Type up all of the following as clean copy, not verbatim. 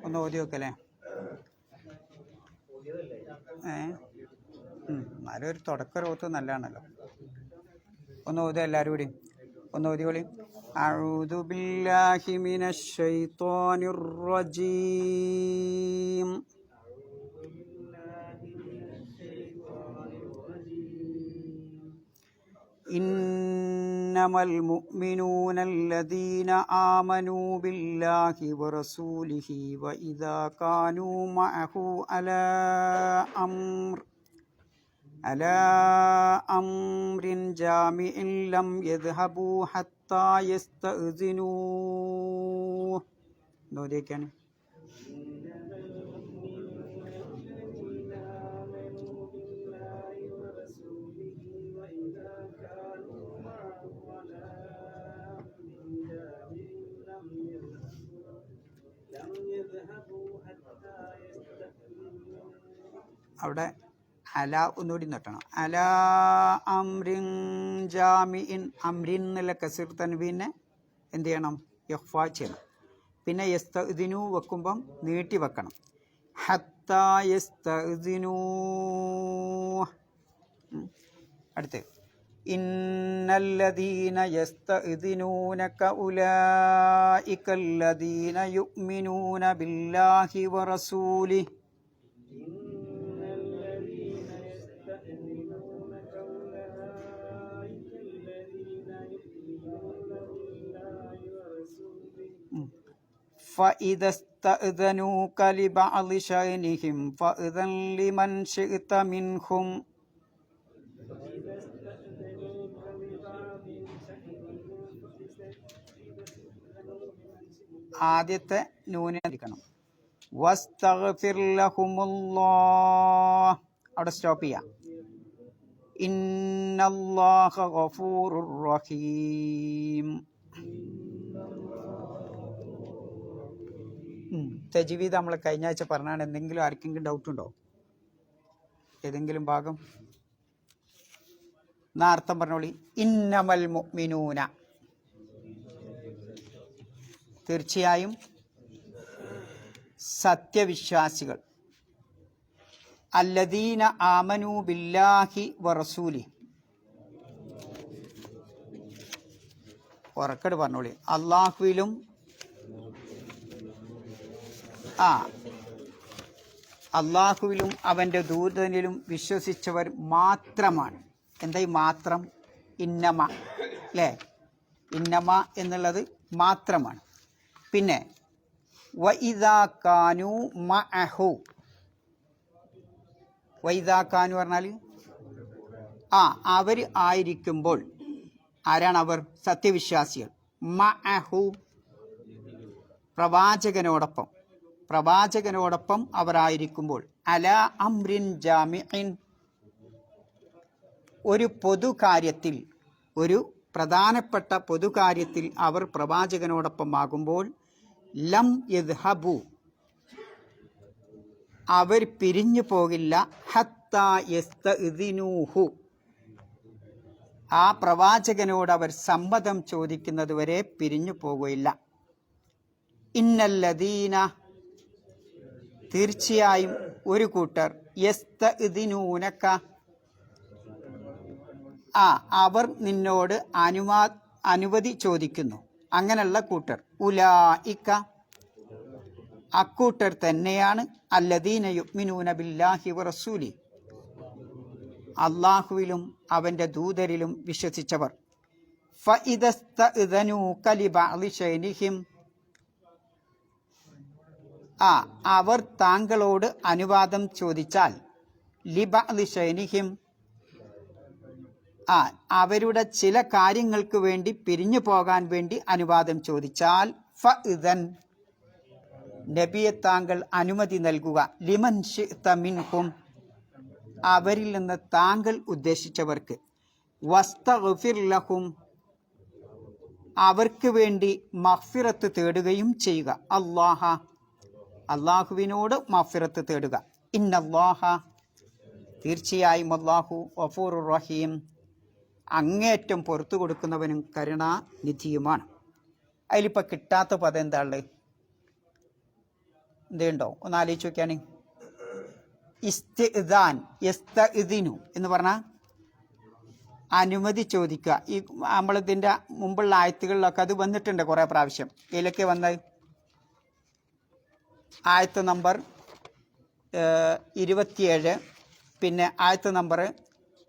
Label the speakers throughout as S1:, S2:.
S1: ഒന്ന് ഓതി വെക്കല്ലേ? എന്നാലും ഒരു തുടക്കം നല്ലതാണല്ലോ. ഒന്ന് ഓതി എല്ലാവരും കൂടി ഒന്ന് ഓതിയോളി. അഊദു ബില്ലാഹി മിനശ് ശൈത്വാനിർ റജീം. ഇന്നമൽ മുഅ്മിനൂനല്ലദീന ആമനൂ ബില്ലാഹി വറസൂലിഹി വഇദാ കാനൂ മഅഹു അലാ അംറിൻ ജാമിഇൻ ലം യദ്ഹബൂ ഹത്താ യസ്തഅ്സിനൂ. നോദിയൊക്കെയാണ്. അവിടെ അല ഒന്നുകൂടി നട്ടണം. അലാ അംറിൻ ജാമിഇൻ. അംറിൻ എന്നുള്ള കസിർ തൻവീനെ എന്ത് ചെയ്യണം? ഇഖ്ഫാ ചെയ്യണം. പിന്നെ യസ്തഅ്ദിനു വെക്കുമ്പം നീട്ടി വെക്കണം. ഹത്താ യസ്തഅ്ദിനൂ. അടുത്ത് ഇന്നല്ലദീന യസ്തഅ്ദിനൂനക ഉലൈകല്ലദീന യുഅ്മിനൂന ബില്ലാഹി വറസൂലിഹി. فإذا استأذنوك لبعض شأنهم فأذن لمن شئت منهم. ആദ്യത്തെ നൂനിരിക്കണം. വസ്തഗ്ഫിർ ലഹുമുല്ലാഹ്. അവിടെ സ്റ്റോപ്പ് ചെയ്യാം. ഇന്നല്ലാഹ ഗഫൂറുർ റഹീം. തജ്വീദ് നമ്മൾ കഴിഞ്ഞ ആഴ്ച പറഞ്ഞാണ്. എന്തെങ്കിലും ആർക്കെങ്കിലും ഡൗട്ട് ഉണ്ടോ? ഏതെങ്കിലും ഭാഗം? എന്നാ അർത്ഥം പറഞ്ഞോളി. ഇന്നമൽ മുഅ്മിനൂന, തീർച്ചയായും സത്യവിശ്വാസികൾ, അല്ലദീന ആമനൂ ബില്ലാഹി വറസൂലിഹി. ഉറക്കട് പറഞ്ഞോളി. അള്ളാഹുവിലും അള്ളാഹുവിലും അവൻ്റെ ദൂതനിലും വിശ്വസിച്ചവർ മാത്രമാണ്. എന്തായി മാത്രം? ഇന്നമ അല്ലേ? ഇന്നമ എന്നുള്ളത് മാത്രമാണ്. പിന്നെ വഇദാ കാനൂ മഅഹു. വഇദാ കാനു പറഞ്ഞാൽ അവർ ആയിരിക്കുമ്പോൾ. ആരാണ് അവർ? സത്യവിശ്വാസികൾ. മഅഹു, പ്രവാചകനോടൊപ്പം അവരായിരിക്കുമ്പോൾ. അലാ അംറിൻ ജാമിഇൻ, ഒരു പൊതുകാര്യത്തിൽ, ഒരു പ്രധാനപ്പെട്ട പൊതുകാര്യത്തിൽ അവർ പ്രവാചകനോടൊപ്പം ആകുമ്പോൾ. ലം യദ്ഹബു, അവർ പിരിഞ്ഞു പോകില്ല. ഹത്താ യസ്തഅ്ദിനൂഹു, ആ പ്രവാചകനോട് അവർ സമ്മതം ചോദിക്കുന്നത് വരെ പിരിഞ്ഞു പോകുകയില്ല. ഇന്നല്ലദീന, തീർച്ചയായും ഒരു കൂട്ടർ, യസ്തഅ്ദിനൂനക, അവർ നിന്നോട് അനുമതി ചോദിക്കുന്നു. അങ്ങനെയുള്ള കൂട്ടർ. ഉലൈക, അക്കൂട്ടർ തന്നെയാണ്. അല്ലദീന യുഅ്മിനൂന ബില്ലാഹി വറസൂലിഹി, അള്ളാഹുവിലും അവൻ്റെ ദൂതരിലും വിശ്വസിച്ചവർ. ഫഇദാ സ്തഅ്ദനൂക ലിബഅദി ശൈനിഹിം, അവർ താങ്കളോട് അനുവാദം ചോദിച്ചാൽ. ലിബഅദി ശൈനിഹിം, അവരുടെ ചില കാര്യങ്ങൾക്ക് വേണ്ടി പിരിഞ്ഞു പോകാൻ വേണ്ടി അനുവാദം ചോദിച്ചാൽ. ഫഇദൻ, നബിയെ താങ്കൾ അനുമതി നൽകുക. ലിമൻ ശിഅ്ത മിൻഹും, അവരിൽ നിന്ന് താങ്കൾ ഉദ്ദേശിച്ചവർക്ക്. വസ്തഗ്ഫിർ ലഹും, അവർക്ക് വേണ്ടി മഗ്ഫിറത്ത് തേടുകയും ചെയ്യുക. അള്ളാഹുവിനോട് മഗ്ഫിറത്ത് തേടുക. ഇന്നല്ലാഹ, തീർച്ചയായും അല്ലാഹു ഗഫൂറുർ റഹീം, അങ്ങേയറ്റം പുറത്തു കൊടുക്കുന്നവനും കരുണാനിധിയുമാണ്. അതിലിപ്പോൾ കിട്ടാത്ത പദം എന്താ ഉള്ളത്? എന്തുണ്ടോ ഒന്ന് ആലോചിച്ച് നോക്കിയാണ്. ഇസ്തിദാൻ യസ്തഇദിനു എന്ന് പറഞ്ഞാൽ അനുമതി ചോദിക്കുക. ഈ നമ്മളിതിൻ്റെ മുമ്പുള്ള ആയത്തുകളിലൊക്കെ അത് വന്നിട്ടുണ്ട് കുറേ പ്രാവശ്യം. ഇതിലൊക്കെ വന്നത് ആയത്ത് നമ്പർ 27, പിന്നെ ആയത്ത് നമ്പർ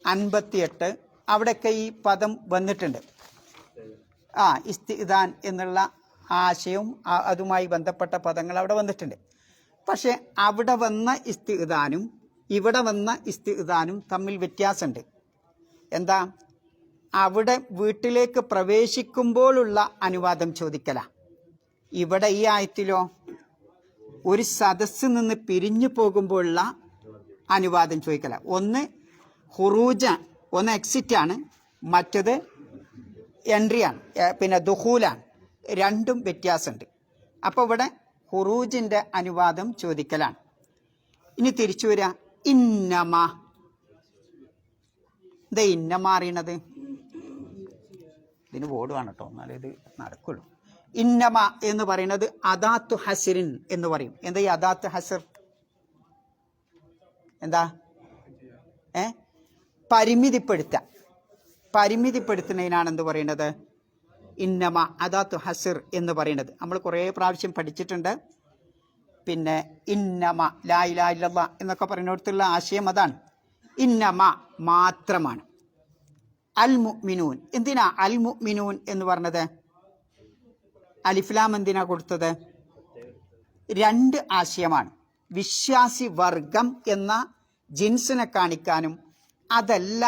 S1: 58, അവിടെയൊക്കെ ഈ പദം വന്നിട്ടുണ്ട്. ഇസ്തിദാൻ എന്നുള്ള ആശയവും അതുമായി ബന്ധപ്പെട്ട പദങ്ങൾ അവിടെ വന്നിട്ടുണ്ട്. പക്ഷേ അവിടെ വന്ന ഇസ്തിദാനും ഇവിടെ വന്ന ഇസ്തിദാനും തമ്മിൽ വ്യത്യാസമുണ്ട്. എന്താ? അവിടെ വീട്ടിലേക്ക് പ്രവേശിക്കുമ്പോഴുള്ള അനുവാദം ചോദിക്കല. ഇവിടെ ഈ ആയത്തിലോ ഒരു സദസ്സിൽ നിന്ന് പിരിഞ്ഞു പോകുമ്പോഴുള്ള അനുവാദം ചോദിക്കല. ഒന്ന് ഹുറൂജ, ഒന്ന് എക്സിറ്റാണ്, മറ്റത് എൻട്രിയാണ്, പിന്നെ ദുഖൂലാണ്. രണ്ടും വ്യത്യാസമുണ്ട്. അപ്പോൾ ഇവിടെ ഹുറൂജിൻ്റെ അനുവാദം ചോദിക്കലാണ്. ഇനി തിരിച്ചു വരിക. ഇന്നമ, എന്താ ഇന്നമ അറിയണത്? ഇതിന് ബോർഡ് വേണം കേട്ടോ, എന്നാലേ ഇത് നടക്കുള്ളൂ. ഇന്നമ എന്ന് പറയുന്നത് അദാത്തു ഹസറിൻ എന്ന് പറയും. എന്താ ഈ അദാത്ത് ഹസർ? എന്താ? പരിമിതിപ്പെടുത്തുന്നതിനാണ് എന്ത് പറയുന്നത്? ഇന്നമ അദാത്തു ഹസർ എന്ന് പറയുന്നത്. നമ്മൾ കുറേ പ്രാവശ്യം പഠിച്ചിട്ടുണ്ട്. പിന്നെ ഇന്നമ ലാ ഇലാഹ ഇല്ലല്ലാഹ് എന്നൊക്കെ പറയുന്നിടത്തുള്ള ആശയം അതാണ്. ഇന്നമ മാത്രമാണ്. അൽ മുഅ്മിനൂൻ, എന്തിനാ അൽ മുഅ്മിനൂൻ എന്ന് പറഞ്ഞത്? അലിഫ്ലാം എന്തിനാ കൊടുത്തത്? രണ്ട് ആശയമാണ്. വിശ്വാസി വർഗം എന്ന ജിൻസിനെ കാണിക്കാനും, അതല്ല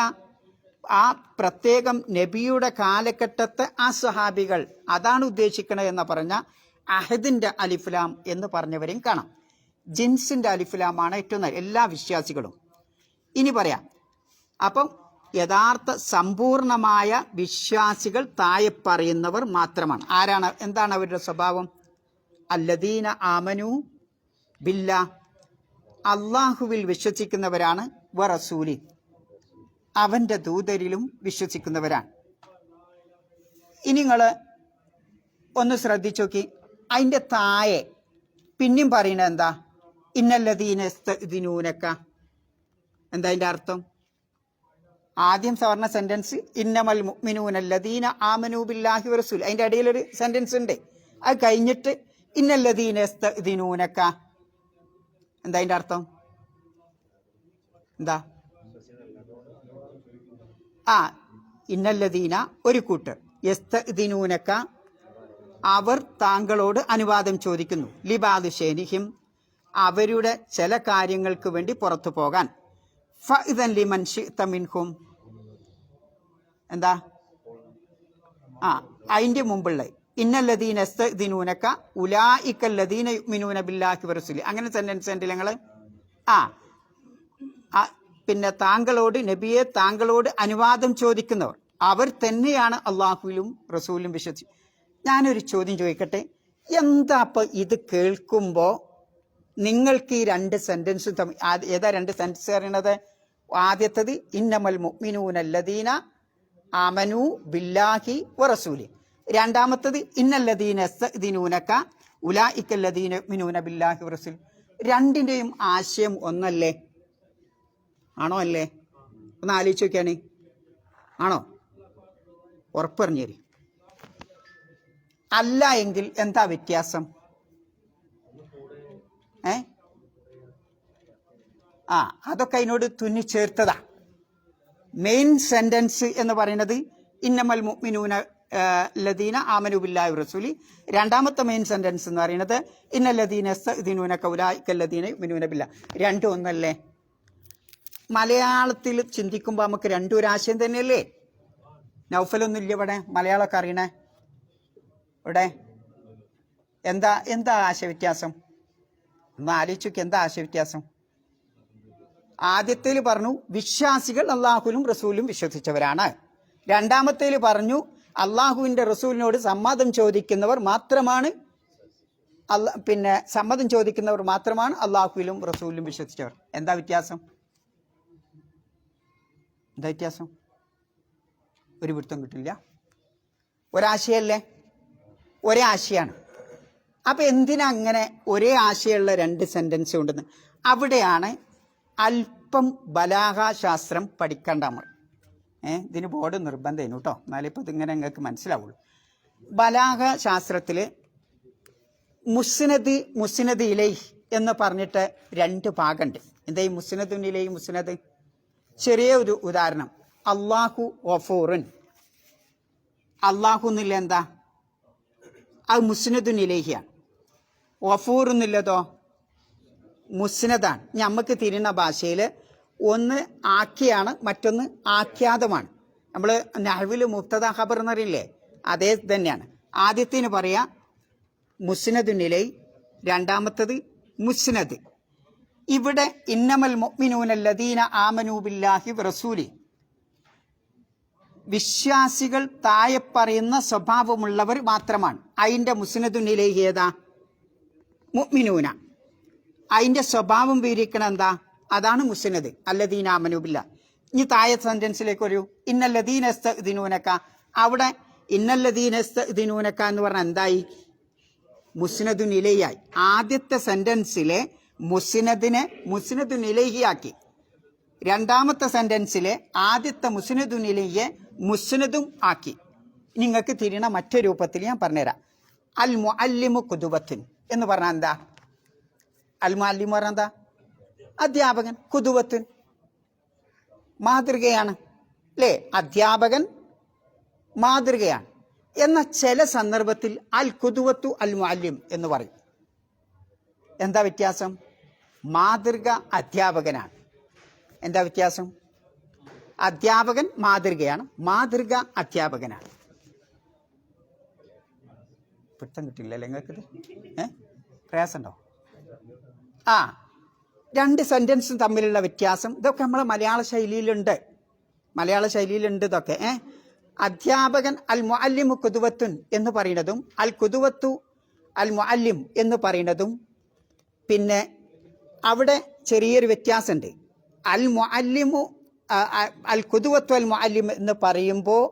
S1: ആ പ്രത്യേകം നബിയുടെ കാലഘട്ടത്തെ ആ സഹാബികൾ അതാണ് ഉദ്ദേശിക്കണത് എന്ന് പറഞ്ഞ അഹദിൻ്റെ അലിഫ്ലാം എന്ന് പറഞ്ഞവരെയും കാണാം. ജിൻസിൻ്റെ അലിഫ്ലാമാണ് ഏറ്റവും നല്ല എല്ലാ വിശ്വാസികളും. ഇനി പറയാം. അപ്പം യഥാർത്ഥ സമ്പൂർണമായ വിശ്വാസികൾ താഴെ പറയുന്നവർ മാത്രമാണ്. ആരാണ്? എന്താണ് അവരുടെ സ്വഭാവം? അല്ലദീന ആമനു ബില്ലാ, അള്ളാഹുവിൽ വിശ്വസിക്കുന്നവരാണ്, വറസൂലി, അവൻ്റെ ദൂതരിലും വിശ്വസിക്കുന്നവരാണ്. ഇനി നിങ്ങൾ ഒന്ന് ശ്രദ്ധിച്ചു നോക്കി. അതിൻ്റെ താഴെ പിന്നെയും പറയുന്നത് എന്താ? ഇന്നല്ലദീന യസ്തഅ്ദിനൂനക. എന്താ അതിൻ്റെ അർത്ഥം? ആദ്യം പറഞ്ഞ സെന്റൻസ് ഇന്നമൽ മുഅ്മിനൂന അല്ലദീന ആമനൂ ബില്ലാഹി വറസൂലി, അതിൻ്റെ ഇടയിലൊരു സെന്റൻസ് ഉണ്ട്. അത് കഴിഞ്ഞിട്ട് ഇന്നല്ലദീന യസ്തഅ്ദിനൂനക. എന്താ അതിൻ്റെ അർത്ഥം? എന്താ? ഇന്നല്ലദീന ഒരു കൂട്ടർ, യസ്തഅ്ദിനൂനക അവർ താങ്കളോട് അനുവാദം ചോദിക്കുന്നു, ലിബാദ് ഷൈനിഹിം അവരുടെ ചില കാര്യങ്ങൾക്ക് വേണ്ടി പുറത്തു പോകാൻ, ഫഇദൻ ലിമൻ ശിഅത മിൻഹും. എന്താ? അതിൻ്റെ മുമ്പുള്ള ഇന്നല്ലദീന യസ്തഅ്ദിനൂനക ഉലൈകല്ലദീന യുഅ്മിനൂന ബില്ലാഹി വറസൂലി, അങ്ങനെ സെന്റൻസ് ഉണ്ട് ഞങ്ങൾ. പിന്നെ താങ്കളോട്, നബിയെ താങ്കളോട് അനുവാദം ചോദിക്കുന്നവർ അവർ തന്നെയാണ് അള്ളാഹുവിലും റസൂലും വിശ്വസിച്ചു. ഞാനൊരു ചോദ്യം ചോദിക്കട്ടെ. എന്താ അപ്പം ഇത് കേൾക്കുമ്പോൾ നിങ്ങൾക്ക് ഈ രണ്ട് സെന്റൻസും തമ്മിൽ ഏതാ രണ്ട് സെന്റൻസ് അറിയണത്? ആദ്യത്തത് ഇന്നമൽ മുഅ്മിനൂന അല്ലദീന ആമനു ബില്ലാഹി വറസൂലി, രണ്ടാമത്തത് ഇന്നല്ലദീന യസ്തഅ്ദിനൂനക ഉലൈകല്ലദീന യുഅ്മിനൂന ബില്ലാഹി വറസൂലി. രണ്ടിൻ്റെയും ആശയം ഒന്നല്ലേ? ആണോ അല്ലേ? ഒന്ന് ആലോചിച്ച് നോക്കിയാണ്. ആണോ? ഉറപ്പറിഞ്ഞു തരും. അല്ല എങ്കിൽ എന്താ വ്യത്യാസം? അതൊക്കെ അതിനോട് തുന്നിച്ചേർത്തതാ. മെയിൻ സെന്റൻസ് എന്ന് പറയുന്നത് ഇന്നമൽ മുഅ്മിനൂന ലദീന ആമനു ബില്ലാഹി റസൂലി. രണ്ടാമത്തെ മെയിൻ സെന്റൻസ് എന്ന് പറയുന്നത് ഇന്നല്ലദീന യസ്തഅ്ദിനൂനക ഉലൈകല്ലദീന യുഅ്മിനൂന ബില്ലാഹ്. രണ്ടും ഒന്നല്ലേ? മലയാളത്തിൽ ചിന്തിക്കുമ്പോൾ നമുക്ക് രണ്ടും ഒരു ആശയം തന്നെയല്ലേ? നൗഫലൊന്നും ഇല്ല ഇവിടെ, മലയാളമൊക്കെ അറിയണേ ഇവിടെ. എന്താ ആശയവ്യത്യാസം? ഒന്ന് ആലോചിച്ചൊക്കെ, എന്താ ആശയവ്യത്യാസം? ആദ്യത്തേൽ പറഞ്ഞു വിശ്വാസികൾ അള്ളാഹുവിലും റസൂലും വിശ്വസിച്ചവരാണ്. രണ്ടാമത്തേൽ പറഞ്ഞു അള്ളാഹുവിൻ്റെ റസൂലിനോട് സമ്മതം ചോദിക്കുന്നവർ മാത്രമാണ് സമ്മതം ചോദിക്കുന്നവർ മാത്രമാണ് അള്ളാഹുവിലും റസൂലിലും വിശ്വസിച്ചവർ. എന്താ വ്യത്യാസം? എന്താ വ്യത്യാസം? ഒരു പിടുത്തം കിട്ടില്ല. ഒരാശയല്ലേ? ഒരേ ആശയമാണ്. അപ്പം എന്തിനാ അങ്ങനെ ഒരേ ആശയമുള്ള രണ്ട് സെൻറ്റൻസ് ഉണ്ടെന്ന്? അവിടെയാണ് അല്പം ബലാഗാശാസ്ത്രം പഠിക്കേണ്ട നമ്മൾ. ഇതിന് ബോർഡ് നിർബന്ധമായിരുന്നു കേട്ടോ, എന്നാലും ഇപ്പോൾ ഇതിങ്ങനെ നിങ്ങൾക്ക് മനസ്സിലാവുള്ളൂ. ബലാഗാശാസ്ത്രത്തിൽ മുസ്നദ് ഇലൈഹ് എന്ന് പറഞ്ഞിട്ട് രണ്ട് ഭാഗമുണ്ട്. എന്താ ഈ മുസ്നദുൻ ഇലൈഹി? മുസ്നദ് ചെറിയ ഒരു ഉദാഹരണം, അള്ളാഹു ഗഫൂറുൻ. അള്ളാഹു എന്നില്ല എന്താ? അത് മുസ്നദുൻ ഇലൈഹിയാണ്. ഗഫൂർ എന്നുള്ളതോ മുസ്നദാണ്. നമുക്ക് തിരിയുന്ന ഭാഷയിൽ ഒന്ന് ആക്കിയാണ്, മറ്റൊന്ന് ആഖ്യാതമാണ്. നമ്മൾ നഹ്വിൽ മുബ്തദ ഖബർ എന്നറിയില്ലേ, അതേ തന്നെയാണ്. ആദ്യത്തിന് പറയാ മുസ്നദുൻ ഇലൈഹി, രണ്ടാമത്തത് മുസ്നദ്. ഇവിടെ ഇന്നമൽ മുഅ്മിനൂന അല്ലദീന ആമനൂ ബില്ലാഹി വറസൂലി, വിശ്വാസികൾ താഴെ പറയുന്ന സ്വഭാവമുള്ളവർ മാത്രമാണ്. അതിൻ്റെ മുസ്നദുൻ ഇലൈഹി ഏതാ? മുഅ്മിനൂന. അതിൻ്റെ സ്വഭാവം വിവരിക്കണ എന്താ? അതാണ് മുസ്നദ്, അല്ലദീന ആമനൂ ബില്ലാഹ്. ഇനി താഴെ സെന്റൻസിലേക്ക് വരൂ, ഇന്നല്ലദീന യസ്തഅ്ദിനൂനക. അവിടെ ഇന്നല്ലദീന യസ്തഅ്ദിനൂനക എന്ന് പറഞ്ഞാൽ എന്തായി? മുസ്നദുൻ ഇലൈഹിയായി. ആദ്യത്തെ സെന്റൻസിലെ മുസ്നദിനെ മുസ്നദുൻ ഇലൈഹിയാക്കി. രണ്ടാമത്തെ സെന്റൻസിലെ ആദ്യത്തെ മുസ്നദുൻ ഇലൈഹിയെ മുസ്നദും ആക്കി. നിങ്ങൾക്ക് തിരിയണ മറ്റൊരു രൂപത്തിൽ ഞാൻ പറഞ്ഞുതരാം. അൽ മുഅല്ലിമു ഖുദുവത്തുൻ എന്ന് പറഞ്ഞാൽ എന്താ? അൽ മുഅല്ലിം പറഞ്ഞാൽ എന്താ? അധ്യാപകൻ. ഖുദുവത്തുൻ മാതൃകയാണ്, അല്ലേ? അധ്യാപകൻ മാതൃകയാണ്. എന്ന ചില സന്ദർഭത്തിൽ അൽ ഖുദുവത്തു അൽ മുഅല്ലിം എന്ന് പറയും. എന്താ വ്യത്യാസം? മാതൃക അധ്യാപകനാണ്. എന്താ വ്യത്യാസം? അധ്യാപകൻ മാതൃകയാണ്, മാതൃക അധ്യാപകനാണ്. പിടുത്തം കിട്ടില്ലല്ലേ നിങ്ങൾക്കിത്? പ്രയാസമുണ്ടോ? രണ്ട് സെന്റൻസും തമ്മിലുള്ള വ്യത്യാസം ഇതൊക്കെ നമ്മളെ മലയാള ശൈലിയിലുണ്ട് ഇതൊക്കെ. അധ്യാപകൻ അൽ മുഅല്ലിമു ഖുദുവത്തുൻ എന്ന് പറയുന്നതും അൽ ഖുദുവത്തു അൽ മുഅല്ലിം എന്ന് പറയുന്നതും പിന്നെ അവിടെ ചെറിയൊരു വ്യത്യാസമുണ്ട്. അൽ മുഅല്ലിമു അൽ ഖുദുവത്തു അൽ മുഅല്ലിം എന്ന് പറയുമ്പോൾ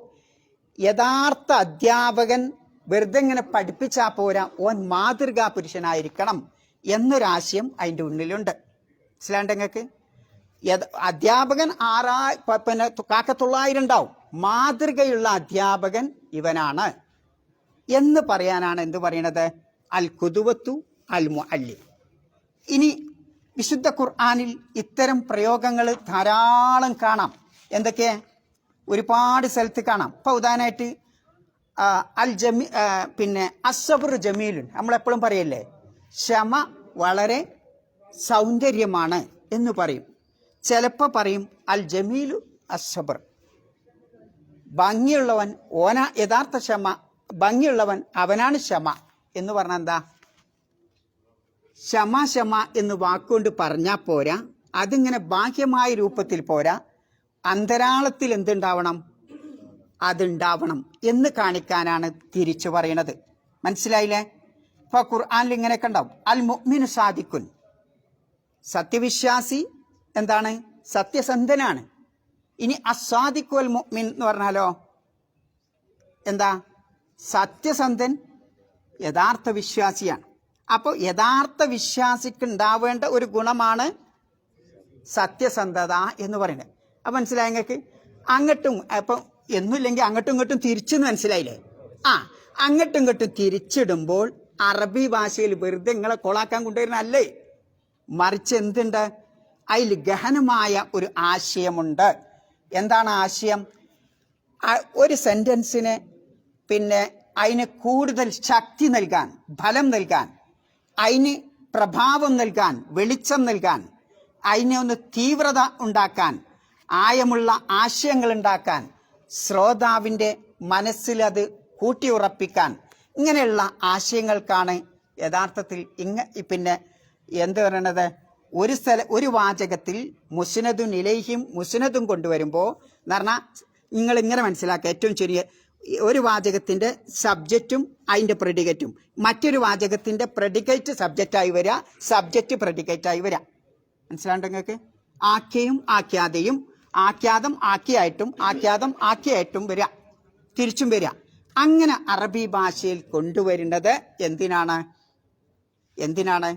S1: യഥാർത്ഥ അധ്യാപകൻ വെറുതെ ഇങ്ങനെ പഠിപ്പിച്ചാൽ പോരാ, ഓൻ മാതൃകാ പുരുഷനായിരിക്കണം എന്നൊരാശയം അതിൻ്റെ ഉള്ളിലുണ്ട്. മനസ്സിലാണ്ട് നിങ്ങൾക്ക്? അധ്യാപകൻ പിന്നെ കാക്കത്തൊള്ളായിരം ഉണ്ടാവും, മാതൃകയുള്ള അധ്യാപകൻ ഇവനാണ് എന്ന് പറയാനാണ് എന്ത് പറയണത്? അൽ ഖുദുവത്തു അൽ മുഅല്ലിം. ഇനി വിശുദ്ധ ഖുർആനിൽ ഇത്തരം പ്രയോഗങ്ങൾ ധാരാളം കാണാം. എന്തൊക്കെ? ഒരുപാട് സ്ഥലത്ത് കാണാം. ഇപ്പോൾ ഉദാഹരണമായിട്ട് പിന്നെ അസ്സബ്ർ ജമീലുൻ, നമ്മളെപ്പോഴും പറയല്ലേ, ക്ഷമ വളരെ സൗന്ദര്യമാണ് എന്ന് പറയും. ചിലപ്പോൾ പറയും അൽ ജമീലു അസ്സബ്ർ, ഭംഗിയുള്ളവൻ യഥാർത്ഥ ഭംഗിയുള്ളവൻ അവനാണ് ക്ഷമ എന്ന് പറഞ്ഞാൽ എന്താ? ക്ഷമ എന്ന് വാക്കുകൊണ്ട് പറഞ്ഞാൽ പോരാ, അതിങ്ങനെ ബാഹ്യമായ രൂപത്തിൽ പോരാ, അന്തരാളത്തിൽ എന്തുണ്ടാവണം? അതുണ്ടാവണം എന്ന് കാണിക്കാനാണ് തിരിച്ചു പറയണത്. മനസ്സിലായില്ലേ? ഇപ്പോൾ ഖുർആനിൽ ഇങ്ങനെയൊക്കെ ഉണ്ടാവും. അൽ മുഅ്മിനു സാദിഖുൻ, സത്യവിശ്വാസി എന്താണ്? സത്യസന്ധനാണ്. ഇനി അസ്സാദിഖു അൽ മുഅ്മിൻ എന്ന് പറഞ്ഞാലോ എന്താ? സത്യസന്ധൻ യഥാർത്ഥ വിശ്വാസിയാണ്. അപ്പോൾ യഥാർത്ഥ വിശ്വാസിക്ക് ഉണ്ടാവേണ്ട ഒരു ഗുണമാണ് സത്യസന്ധത എന്ന് പറയുന്നത്. അപ്പം മനസ്സിലായി നിങ്ങൾക്ക്? അങ്ങോട്ടും അപ്പം ഒന്നുമില്ലെങ്കിൽ അങ്ങോട്ടും ഇങ്ങോട്ടും തിരിച്ചെന്ന് മനസ്സിലായില്ലേ? അങ്ങോട്ടും ഇങ്ങോട്ടും തിരിച്ചിടുമ്പോൾ അറബി ഭാഷയിൽ വെറുതെ നിങ്ങളെ കൊളാക്കാൻ കൊണ്ടുവരുന്നല്ലേ, മറിച്ച് എന്തുണ്ട്? അതിൽ ഗഹനമായ ഒരു ആശയമുണ്ട്. എന്താണ് ആശയം? ഒരു സെന്റൻസിന് പിന്നെ അതിന് കൂടുതൽ ശക്തി നൽകാൻ, ഫലം നൽകാൻ, അതിന് പ്രഭാവം നൽകാൻ, വെളിച്ചം നൽകാൻ, അതിനെ ഒന്ന് തീവ്രത ഉണ്ടാക്കാൻ, ആയമുള്ള ആശയങ്ങൾ ഉണ്ടാക്കാൻ, ശ്രോതാവിൻ്റെ മനസ്സിലത് കൂട്ടിയുറപ്പിക്കാൻ, ഇങ്ങനെയുള്ള ആശയങ്ങൾക്കാണ് യഥാർത്ഥത്തിൽ പിന്നെ എന്ത് പറയണത്? ഒരു വാചകത്തിൽ മുസ്നദുൻ ഇലൈഹിം മുസ്നദും കൊണ്ടുവരുമ്പോൾ എന്ന് പറഞ്ഞാൽ നിങ്ങൾ ഇങ്ങനെ മനസ്സിലാക്കുക. ഏറ്റവും ചെറിയ ഒരു വാചകത്തിൻ്റെ സബ്ജക്റ്റും അതിൻ്റെ പ്രെഡിക്കേറ്റും, മറ്റൊരു വാചകത്തിൻ്റെ പ്രെഡിക്കേറ്റ് സബ്ജക്റ്റായി വരിക, സബ്ജക്റ്റ് പ്രെഡിക്കേറ്റായി വരിക. മനസ്സിലാണ്ട് നിങ്ങൾക്ക്? ആഖ്യയും ആഖ്യാതയും, ആഖ്യാതം ആഖ്യായിട്ടും ആഖ്യാതം ആഖ്യായിട്ടും വരിക, തിരിച്ചും വരിക. അങ്ങനെ അറബി ഭാഷയിൽ കൊണ്ടുവരുന്നത് എന്തിനാണ്? എന്തിനാണ്?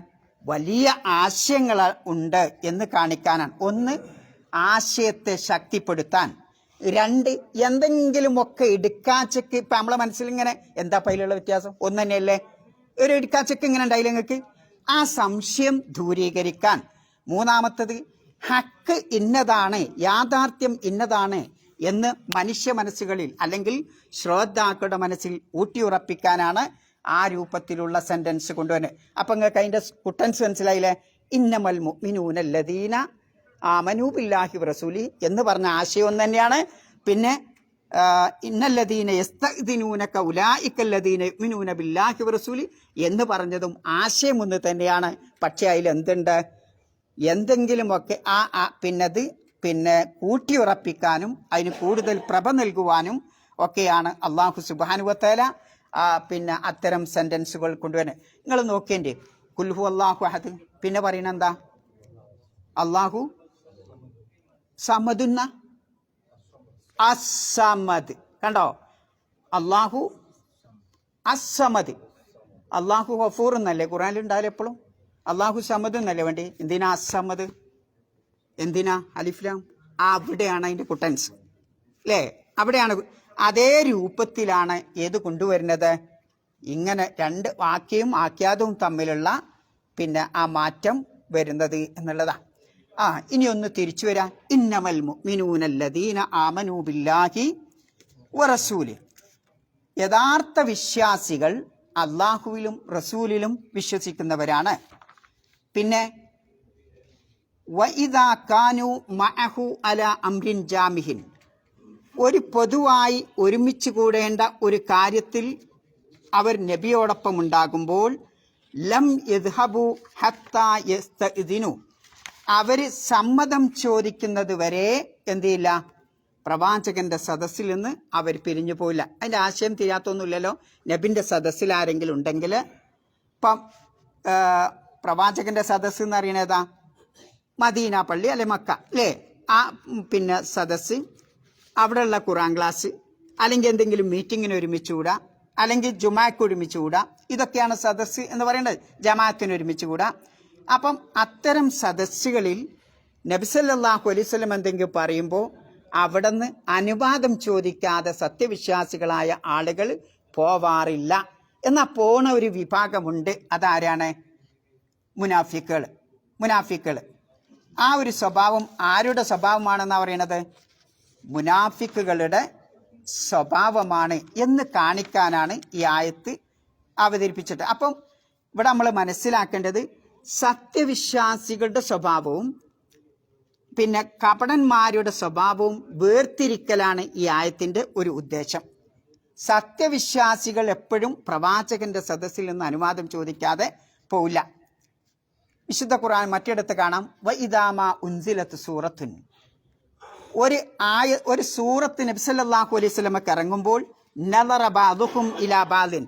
S1: വലിയ ആശയങ്ങൾ ഉണ്ട് എന്ന് കാണിക്കാനാണ്. ഒന്ന്, ആശയത്തെ ശക്തിപ്പെടുത്താൻ. രണ്ട്, എന്തെങ്കിലുമൊക്കെ ഇടുക്കാച്ചക്ക് ഇപ്പം നമ്മളെ മനസ്സിലിങ്ങനെ എന്താ പൈലുള്ള വ്യത്യാസം ഒന്ന് തന്നെയല്ലേ, ഒരു ഇടുക്കാച്ചക്ക് ഇങ്ങനെ ഉണ്ടായില്ല നിങ്ങൾക്ക്, ആ സംശയം ദൂരീകരിക്കാൻ. മൂന്നാമത്തത്, ഹക്ക് ഇന്നതാണ്, യാഥാർത്ഥ്യം ഇന്നതാണ് എന്ന് മനുഷ്യ മനസ്സുകളിൽ അല്ലെങ്കിൽ ശ്രോതാക്കളുടെ മനസ്സിൽ ഊട്ടിയുറപ്പിക്കാനാണ് ആ രൂപത്തിലുള്ള സെന്റൻസ് കൊണ്ടുവരുന്നത്. അപ്പം നിങ്ങൾക്ക് അതിൻ്റെ കുട്ടൻസ് മനസ്സിലായില്ലേ? ഇന്നമൽ മുഅ്മിനൂനല്ലദീന ആമനൂ ബില്ലാഹി വറസൂലി എന്ന് പറഞ്ഞ ആശയം ഒന്ന് തന്നെയാണ്. പിന്നെ ഇന്നല്ലദീന യസ്തഅ്ദിനൂനക ഉലൈകല്ലദീന യുഅ്മിനൂന ബില്ലാഹി വറസൂലി എന്ന് പറഞ്ഞതും ആശയം ഒന്ന് തന്നെയാണ്. പക്ഷേ അതിൽ എന്തുണ്ട്? എന്തെങ്കിലുമൊക്കെ പിന്നെ കൂട്ടിയുറപ്പിക്കാനും അതിന് കൂടുതൽ പ്രഭ നൽകുവാനും ഒക്കെയാണ് അള്ളാഹു സുബ്ഹാനഹു വ തആല പിന്നെ അത്തരം സെന്റൻസുകൾ കൊണ്ടുവരുന്നത്. നിങ്ങൾ നോക്കേണ്ടേ, കുൽഹു അല്ലാഹു അഹദ്, പിന്നെ പറയുന്നത് എന്താ? അള്ളാഹു സമദുന്ന അസമദ്. കണ്ടോ? അള്ളാഹു അസമദ്. അള്ളാഹു ഗഫൂർ എന്നല്ലേ ഖുർആനിൽ ഉണ്ടാവില്ല എപ്പോഴും? അള്ളാഹു സമദ് എന്നല്ലേ വേണ്ടി? എന്തിനാ അസമദ്? എന്തിനാ അലിഫ്ലാം? അവിടെയാണ് അതിൻ്റെ കുട്ടൻസ് അല്ലേ? അവിടെയാണ്. അതേ രൂപത്തിലാണ് ഏത് കൊണ്ടുവരുന്നത്? ഇങ്ങനെ രണ്ട് വാക്യവും ആഖ്യാതവും തമ്മിലുള്ള പിന്നെ ആ മാറ്റം വരുന്നത് എന്നുള്ളതാണ്. ഇനി ഒന്ന് തിരിച്ചു വരാം. ഇന്നമൽ മുഅ്മിനൂനല്ലദീന ആമനൂ ബില്ലാഹി വറസൂലി. യഥാർത്ഥ വിശ്വാസികൾ അള്ളാഹുവിലും റസൂലിലും വിശ്വസിക്കുന്നവരാണ്. പിന്നെ വഇദാ കാനൂ മഅഹു അലാ അംരിൻ ജാമിഹിൻ, ഒരു പൊതുവായി ഒരുമിച്ച് കൂടേണ്ട ഒരു കാര്യത്തിൽ അവർ നബിയോടൊപ്പം ഉണ്ടാകുമ്പോൾ ലം യദ്ഹബു ഹത്താ യസ്തഇദിനു, അവർ സമ്മതം ചോദിക്കുന്നത് വരെ എന്ത് ചെയ്യില്ല? പ്രവാചകന്റെ സദസ്സിൽ നിന്ന് അവർ പിരിഞ്ഞു പോയില്ല. അതിൻ്റെ ആശയം തിരിയാത്തൊന്നുമില്ലല്ലോ. നബിൻ്റെ സദസ്സിൽ ആരെങ്കിലും ഉണ്ടെങ്കിൽ, ഇപ്പം പ്രവാചകന്റെ സദസ്സ് എന്ന് പറയുന്നതാ മദീന പള്ളി അല്ലെ മക്ക അല്ലേ? ആ പിന്നെ സദസ്സ്, അവിടെയുള്ള ഖുർആൻ ക്ലാസ്, അല്ലെങ്കിൽ എന്തെങ്കിലും മീറ്റിങ്ങിന് ഒരുമിച്ച് കൂടാ, അല്ലെങ്കിൽ ജുമാക്ക് ഒരുമിച്ച് കൂടാ, ഇതൊക്കെയാണ് സദസ്സ് എന്ന് പറയുന്നത്. ജമാഅത്തിന് ഒരുമിച്ച് കൂടാ. അപ്പം അത്തരം സദസ്സുകളിൽ നബി സല്ലല്ലാഹു അലൈഹി വസല്ലം എന്തെങ്കിലും പറയുമ്പോൾ അവിടെ നിന്ന് അനുവാദം ചോദിക്കാതെ സത്യവിശ്വാസികളായ ആളുകൾ പോവാറില്ല. എന്നാൽ പോണ ഒരു വിഭാഗമുണ്ട്. അതാരാണ്? മുനാഫിക്കുകൾ. ആ ഒരു സ്വഭാവം ആരുടെ സ്വഭാവമാണെന്നാണ് പറയുന്നത്? മുനാഫിക്കുകളുടെ സ്വഭാവമാണ് എന്ന് കാണിക്കാനാണ് ഈ ആയത്ത് അവതരിപ്പിച്ചിട്ട്. അപ്പം ഇവിടെ നമ്മൾ മനസ്സിലാക്കേണ്ടത് സത്യവിശ്വാസികളുടെ സ്വഭാവവും പിന്നെ കപടന്മാരുടെ സ്വഭാവവും വേർതിരിക്കലാണ് ഈ ആയത്തിൻ്റെ ഒരു ഉദ്ദേശം. സത്യവിശ്വാസികൾ എപ്പോഴും പ്രവാചകന്റെ സദസ്സിൽ നിന്ന് അനുവാദം ചോദിക്കാതെ പോവില്ല. വിശുദ്ധ ഖുർആൻ മറ്റിടത്ത് കാണാം, വഇദാ ഉൻസിലത്ത് സൂറത്തുൻ, ഒരു സൂറത്ത് നബി സല്ലല്ലാഹു അലൈഹി വസല്ലമക്ക് ഇറങ്ങുമ്പോൾ നളറ ബഅദുഹും ഇലാ ബഅദിൻ,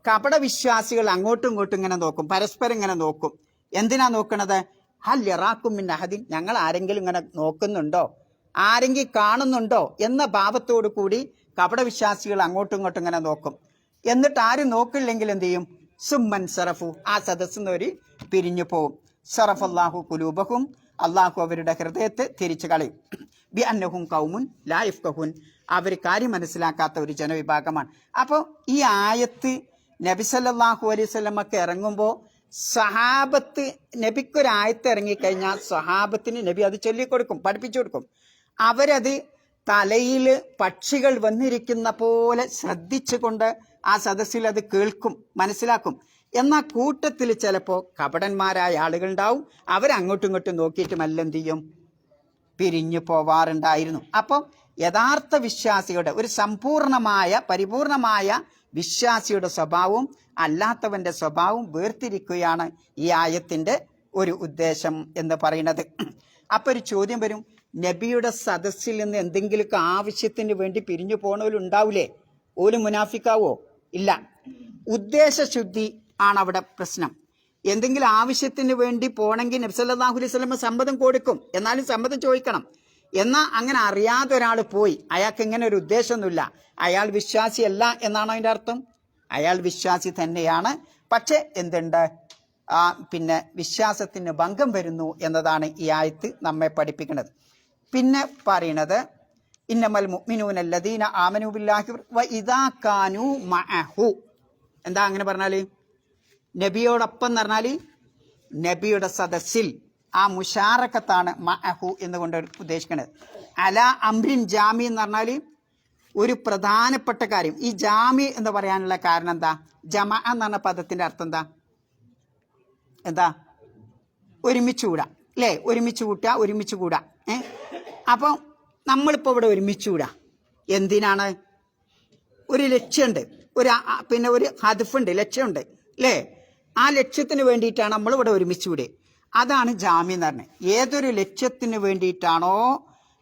S1: കപട വിശ്വാസികൾ അങ്ങോട്ടും ഇങ്ങോട്ടും ഇങ്ങനെ നോക്കും, പരസ്പരം ഇങ്ങനെ നോക്കും. എന്തിനാ നോക്കണത്? ഹൽ യറാക്കും മിൻ അഹദിൻ, ഞങ്ങൾ ആരെങ്കിലും ഇങ്ങനെ നോക്കുന്നുണ്ടോ, ആരെങ്കിലും കാണുന്നുണ്ടോ എന്ന ഭാവത്തോടു കൂടി കപട വിശ്വാസികൾ അങ്ങോട്ടും ഇങ്ങോട്ടും ഇങ്ങനെ നോക്കും. എന്നിട്ട് ആരും നോക്കില്ലെങ്കിൽ എന്ത് ചെയ്യും? സുമ്മൻ സറഫു, ആ സദസ്സിൽ ഒരു പിരിഞ്ഞു പോവും. സറഫല്ലാഹു ഖുലൂബഹും, അള്ളാഹു അവരുടെ ഹൃദയത്തെ തിരിച്ചു കളയും. ബി അന്നഹും ഖൗമുൻ ലാ യഫ്ഖഹൂൻ, അവർ കാര്യം മനസ്സിലാക്കാത്ത ഒരു ജനവിഭാഗമാണ്. അപ്പോൾ ഈ ആയത്ത് നബി സല്ലല്ലാഹു അലൈഹി വസല്ലമക്ക് ഇറങ്ങുമ്പോൾ സഹാബത്ത്, നബിക്കൊരായത്ത് ഇറങ്ങിക്കഴിഞ്ഞാൽ സഹാബത്തിന് നബി അത് ചൊല്ലിക്കൊടുക്കും, പഠിപ്പിച്ചു കൊടുക്കും. അവരത് തലയിൽ പക്ഷികൾ വന്നിരിക്കുന്ന പോലെ ശ്രദ്ധിച്ചുകൊണ്ട് ആ സദസ്സിൽ അത് കേൾക്കും, മനസ്സിലാക്കും. എന്നാൽ കൂട്ടത്തിൽ ചിലപ്പോൾ കപടന്മാരായ ആളുകളുണ്ടാവും, അവരങ്ങോട്ടും ഇങ്ങോട്ടും നോക്കിയിട്ട് മെല്ലെന്ത് ചെയ്യും? പിരിഞ്ഞു പോവാറുണ്ടായിരുന്നു. അപ്പം യഥാർത്ഥ വിശ്വാസിയുടെ ഒരു പരിപൂർണമായ വിശ്വാസിയുടെ സ്വഭാവവും അല്ലാത്തവന്റെ സ്വഭാവവും വേർതിരിക്കുകയാണ് ഈ ആയത്തിൻ്റെ ഒരു ഉദ്ദേശം എന്ന് പറയുന്നത്. അപ്പം ഒരു ചോദ്യം വരും, നബിയുടെ സദസ്സിൽ നിന്ന് എന്തെങ്കിലുമൊക്കെ ആവശ്യത്തിന് വേണ്ടി പിരിഞ്ഞു പോണവരുണ്ടാവില്ലേ? ഓല് മുനാഫിക്കാവോ? ഇല്ല. ഉദ്ദേശശുദ്ധി ആണ് അവിടെ പ്രശ്നം. എന്തെങ്കിലും ആവശ്യത്തിന് വേണ്ടി പോണെങ്കിൽ നബി സല്ലല്ലാഹു അലൈഹി വസല്ലം സമ്മതം കൊടുക്കും, എന്നാലും സമ്മതം ചോദിക്കണം. എന്നാൽ അങ്ങനെ അറിയാതെ ഒരാൾ പോയി, അയാൾക്ക് ഇങ്ങനെ ഒരു ഉദ്ദേശമൊന്നുമില്ല, അയാൾ വിശ്വാസിയല്ല എന്നാണ് അതിൻ്റെ അർത്ഥം. അയാൾ വിശ്വാസി തന്നെയാണ്, പക്ഷെ എന്തുണ്ട്? പിന്നെ വിശ്വാസത്തിന് ഭംഗം വരുന്നു എന്നതാണ് ഈ ആയത്ത് നമ്മെ പഠിപ്പിക്കുന്നത്. പിന്നെ പറയുന്നത് ഇന്നമൽ മുഅ്മിനൂന അല്ലദീന ആമനൂ ബില്ലാഹി വ ഇദാ കാനൂ മഅഹു. എന്താ അങ്ങനെ പറഞ്ഞാൽ? നബിയോടൊപ്പം എന്ന് പറഞ്ഞാൽ നബിയുടെ സദസ്സിൽ ആ മുഷാറക്കത്താണ് മഅഹു എന്നുകൊണ്ട് ഉദ്ദേശിക്കുന്നത്. അല അംരിൻ ജാമി എന്ന് പറഞ്ഞാൽ ഒരു പ്രധാനപ്പെട്ട കാര്യം. ഈ ജാമി എന്ന് പറയാനുള്ള കാരണം എന്താ? ജമഅ എന്ന് പറഞ്ഞ പദത്തിന്റെ അർത്ഥം എന്താ? ഒരുമിച്ച് കൂടാ അല്ലേ? ഒരുമിച്ച് കൂട്ടുക, ഒരുമിച്ച് കൂടാ. അപ്പം നമ്മളിപ്പോൾ ഇവിടെ ഒരുമിച്ച് കൂടാ എന്തിനാണ്? ഒരു ലക്ഷ്യമുണ്ട്, പിന്നെ ഒരു ഹദഫുണ്ട്, ലക്ഷ്യമുണ്ട് അല്ലേ? ആ ലക്ഷ്യത്തിന് വേണ്ടിയിട്ടാണ് നമ്മളിവിടെ ഒരുമിച്ച് കൂടെ. അതാണ് ജാമ്യം എന്ന് പറഞ്ഞത്. ഏതൊരു ലക്ഷ്യത്തിന് വേണ്ടിയിട്ടാണോ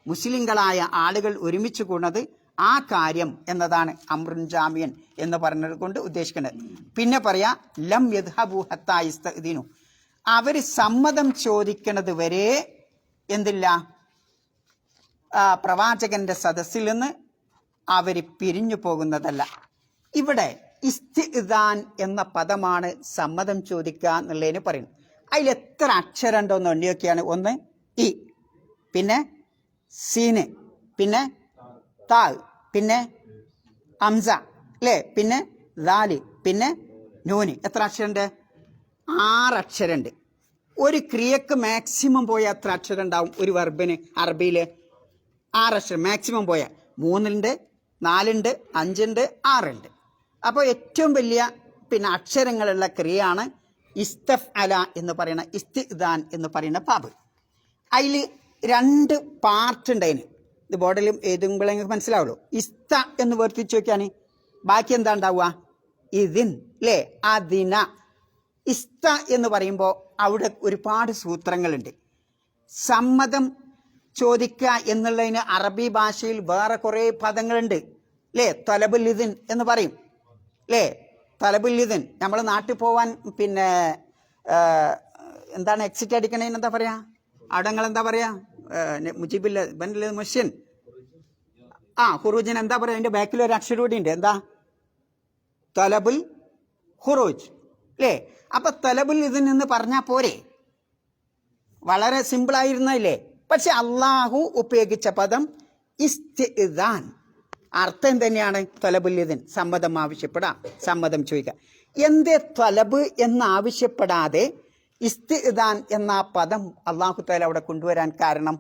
S1: മുസ്ലിങ്ങളായ ആളുകൾ ഒരുമിച്ച് കൂടുന്നത് ആ കാര്യം എന്നതാണ് അംറുൻ ജാമിയൻ എന്ന് പറഞ്ഞത് കൊണ്ട് ഉദ്ദേശിക്കുന്നത്. പിന്നെ പറയാ ലം യദ്ഹബു ഹത്താ യസ്തഅ്ദിനു. അവർ സമ്മതം ചോദിക്കുന്നത് വരെ എന്തില്ല? പ്രവാചകന്റെ സദസ്സിൽ നിന്ന് അവർ പിരിഞ്ഞു പോകുന്നതല്ല. ഇവിടെ ഇസ്തിഇദാൻ എന്ന പദമാണ് സമ്മതം ചോദിക്കുക എന്നുള്ളതിന് പറയുന്നത്. അതിൽ എത്ര അക്ഷരം ഉണ്ടോ എന്ന് എണ്ണിയൊക്കെയാണ്. ഒന്ന് ഇ, പിന്നെ സീന്, പിന്നെ താ, പിന്നെ ഹംസ അല്ലേ, പിന്നെ ദാല്, പിന്നെ നൂന്. എത്ര അക്ഷരമുണ്ട്? 6 അക്ഷരമുണ്ട്. ഒരു ക്രിയക്ക് മാക്സിമം പോയാൽ എത്ര അക്ഷരം ഉണ്ടാവും? ഒരു വെർബിന് അറബിയിൽ 6 അക്ഷരം മാക്സിമം പോയാൽ. 3 ഉണ്ട്, 4 ഉണ്ട്, 5 ഉണ്ട്, 6 ഉണ്ട്. അപ്പോൾ ഏറ്റവും വലിയ പിന്നെ അക്ഷരങ്ങളുള്ള ക്രിയയാണ് ഇസ്തഫ് അല എന്ന് പറയുന്ന ഇസ്തിദാൻ എന്ന് പറയുന്ന പാബ്. അതിൽ 2 പാർട്ട് ഉണ്ട്. അതിന് ഇത് ബോർഡിലും എഴുതുമ്പോഴേ മനസ്സിലാവുള്ളൂ. ഇസ്ത എന്ന് വേർതിരിച്ച് നോക്കിയാണ് ബാക്കി എന്താ ഉണ്ടാവുക? ഇതിൻ അല്ലേ? അതിന. ഇസ്ത എന്ന് പറയുമ്പോൾ അവിടെ ഒരുപാട് സൂത്രങ്ങളുണ്ട്. സമ്മതം ചോദിക്കുക എന്നുള്ളതിന് അറബി ഭാഷയിൽ വേറെ കുറേ പദങ്ങളുണ്ട് അല്ലേ? തലബുൽ ഇദിൻ എന്ന് പറയും അല്ലേ? തലബുൽ ഇദിൻ. നമ്മൾ നാട്ടിൽ പോവാൻ പിന്നെ എന്താണ് എക്സിറ്റ് അടിക്കണേന്ന് എന്താ പറയാ? അവിടെ നിങ്ങൾ എന്താ പറയാ? മുജീബില്ല മുഷ്യൻ ഹുറൂജിന് എന്താ പറയാ? അതിന്റെ ബാക്കിൽ ഒരു അക്ഷരം കൂടി ഉണ്ട്. എന്താ? തലബുൽ ഹുറൂജ് അല്ലേ? അപ്പൊ തലബുൽ ഇതിൽ നിന്ന് പറഞ്ഞാൽ പോരെ? വളരെ സിമ്പിൾ ആയിരുന്നില്ലേ? പക്ഷെ അള്ളാഹു ഉപയോഗിച്ച പദം ഇസ്തിഇദാൻ. അർത്ഥം തന്നെയാണ് തലബുൽ ഇതിൻ, സമ്മതം ആവശ്യപ്പെടാം, സമ്മതം ചോദിക്കുക. എന്തേ തലബ് എന്നാവശ്യപ്പെടാതെ ഇസ്തിഇദാൻ എന്ന പദം അള്ളാഹു തആല അവിടെ കൊണ്ടുവരാൻ കാരണം?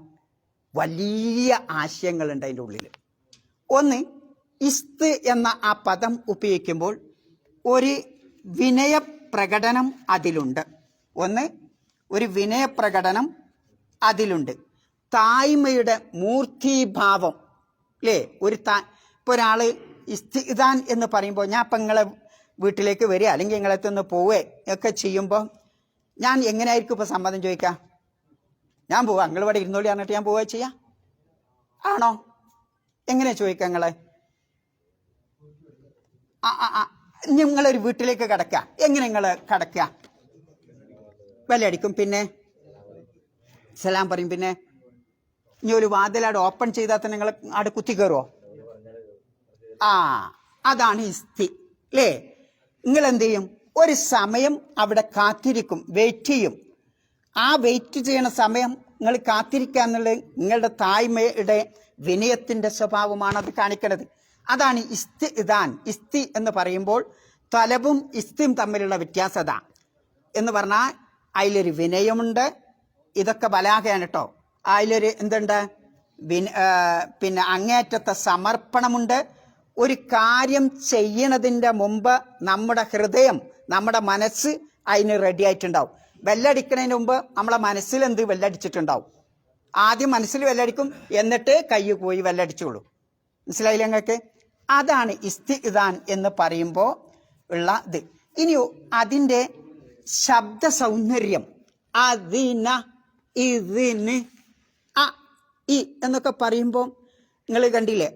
S1: വലിയ ആശയങ്ങളുണ്ട് അതിൻ്റെ ഉള്ളിൽ. ഒന്ന്, ഇസ്ത് എന്ന ആ പദം ഉപയോഗിക്കുമ്പോൾ ഒരു വിനയപ്രകടനം അതിലുണ്ട്. ഒന്ന്, ഒരു വിനയപ്രകടനം അതിലുണ്ട്. തായ്മയുടെ മൂർത്തീഭാവം അല്ലേ? ഇപ്പോൾ ഒരാൾ ഇസ്തിദാൻ എന്ന് പറയുമ്പോൾ ഞാൻ ഇപ്പം നിങ്ങളെ വീട്ടിലേക്ക് വരിക അല്ലെങ്കിൽ നിങ്ങളെത്തൊന്ന് പോവുക ഒക്കെ ചെയ്യുമ്പോൾ ഞാൻ എങ്ങനെയായിരിക്കും ഇപ്പോൾ സമ്മതം ചോദിക്കുക? ഞാൻ പോവാ, നിങ്ങൾ ഇവിടെ ഇരുന്നോളി പറഞ്ഞിട്ട് ഞാൻ പോവുക ചെയ്യാം ആണോ? എങ്ങനെ ചോദിക്കുക നിങ്ങളെ? നിങ്ങളൊരു വീട്ടിലേക്ക് കടക്കുക, എങ്ങനെ നിങ്ങൾ കടക്കുക? വിലയടിക്കും, പിന്നെ സലാം പറയും, പിന്നെ ഇനി ഒരു വാതിലാട് ഓപ്പൺ ചെയ്താൽ തന്നെ നിങ്ങൾ അവിടെ കുത്തി കയറുമോ? അതാണ് ഇസ്തി അല്ലേ? നിങ്ങൾ എന്ത് ചെയ്യും? ഒരു സമയം അവിടെ കാത്തിരിക്കും, വെയിറ്റ് ചെയ്യും. ആ വെയിറ്റ് ചെയ്യണ സമയം നിങ്ങൾ കാത്തിരിക്കുക എന്നുള്ളത് നിങ്ങളുടെ തായ്മയുടെ വിനയത്തിന്റെ സ്വഭാവമാണ് അത് കാണിക്കുന്നത്. അതാണ് ഇസ്തിദാൻ. ഇസ്തി എന്ന് പറയുമ്പോൾ തലബും ഇസ്തിയും തമ്മിലുള്ള വ്യത്യാസത എന്ന് പറഞ്ഞാൽ അതിലൊരു വിനയമുണ്ട്. ഇതൊക്കെ ബലാഗയാണ് കേട്ടോ. അതിലൊരു എന്തുണ്ട്? പിന്നെ അങ്ങേറ്റത്തെ സമർപ്പണമുണ്ട്. ഒരു കാര്യം ചെയ്യണതിൻ്റെ മുമ്പ് നമ്മുടെ ഹൃദയം, നമ്മുടെ മനസ്സ് അതിന് റെഡി ആയിട്ടുണ്ടാവും. വെല്ലടിക്കണതിന് മുമ്പ് നമ്മളെ മനസ്സിൽ എന്ത് വെല്ലടിച്ചിട്ടുണ്ടാവും? ആദ്യം മനസ്സിൽ വെല്ലടിക്കും, എന്നിട്ട് കൈ പോയി വെല്ലടിച്ചോളൂ. മനസ്സിലായില്ല നിങ്ങൾക്ക്? അതാണ് ഇസ്തിദാൻ എന്ന് പറയുമ്പോൾ ഉള്ള ഇത്. ഇനി അതിൻ്റെ ശബ്ദ സൗന്ദര്യം, അതിന, ഇതിന്, ഇ എന്നൊക്കെ പറയുമ്പോൾ നിങ്ങൾ കണ്ടില്ലേ?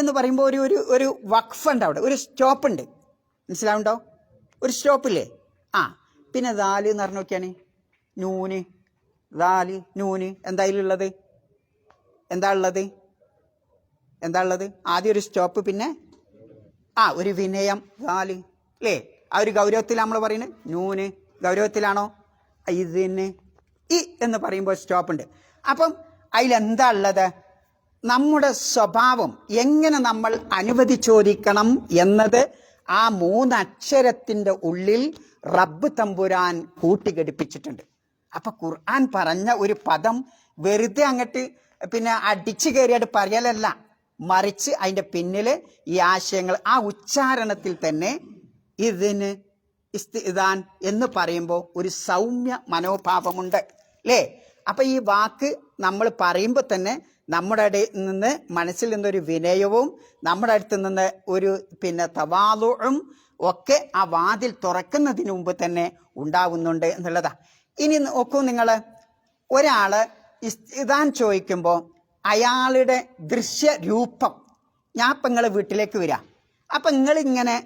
S1: എന്ന് പറയുമ്പോൾ ഒരു വഖഫ് ഉണ്ട്, അവിടെ ഒരു സ്റ്റോപ്പ് ഉണ്ട്. മനസ്സിലാവുണ്ടോ? ഒരു സ്റ്റോപ്പില്ലേ? പിന്നെ ദാല് എന്ന് പറഞ്ഞു നോക്കിയാണ്. നൂന്, ദാല്, നൂന് എന്തായാലുള്ളത്? എന്താ ഉള്ളത്? ആദ്യം ഒരു സ്റ്റോപ്പ്, പിന്നെ ഒരു വിനയം, ദാല് അല്ലേ? ആ ഒരു ഗൗരവത്തിൽ നമ്മൾ പറയുന്നത് നൂന് ഗൗരവത്തിലാണോ? ഇതിന് ഇ എന്ന് പറയുമ്പോൾ സ്റ്റോപ്പ് ഉണ്ട്. അപ്പം അതിലെന്താ ഉള്ളത്? നമ്മുടെ സ്വഭാവം എങ്ങനെ നമ്മൾ അനുമതി ചോദിക്കണം എന്നത് ആ 3 അക്ഷരത്തിൻ്റെ ഉള്ളിൽ റബ്ബ് തമ്പുരാൻ കൂട്ടിഘടിപ്പിച്ചിട്ടുണ്ട്. അപ്പൊ ഖുർആൻ പറഞ്ഞ ഒരു പദം വെറുതെ അങ്ങോട്ട് പിന്നെ അടിച്ചു കയറിയായിട്ട് പറയലല്ല, മറിച്ച് അതിൻ്റെ പിന്നിൽ ഈ ആശയങ്ങൾ ആ ഉച്ചാരണത്തിൽ തന്നെ ഇതിന് ഇസ്തിദാൻ എന്ന് പറയുമ്പോൾ ഒരു സൗമ്യ മനോഭാവമുണ്ട് അല്ലേ? അപ്പൊ ഈ വാക്ക് നമ്മൾ പറയുമ്പോൾ തന്നെ നമ്മുടെ ഇടയിൽ നിന്ന് മനസ്സിൽ നിന്നൊരു വിനയവും നമ്മുടെ അടുത്ത് നിന്ന് ഒരു പിന്നെ തവാളും ഒക്കെ ആ വാതിൽ തുറക്കുന്നതിന് മുമ്പ് തന്നെ ഉണ്ടാവുന്നുണ്ട് എന്നുള്ളതാ. ഇനി നോക്കൂ, നിങ്ങൾ ഒരാള് ഇസ്തിദാൻ ചോദിക്കുമ്പോൾ അയാളുടെ ദൃശ്യരൂപം, ഞാൻ ഇപ്പം നിങ്ങളെ വീട്ടിലേക്ക് വരാം, അപ്പം നിങ്ങളിങ്ങനെ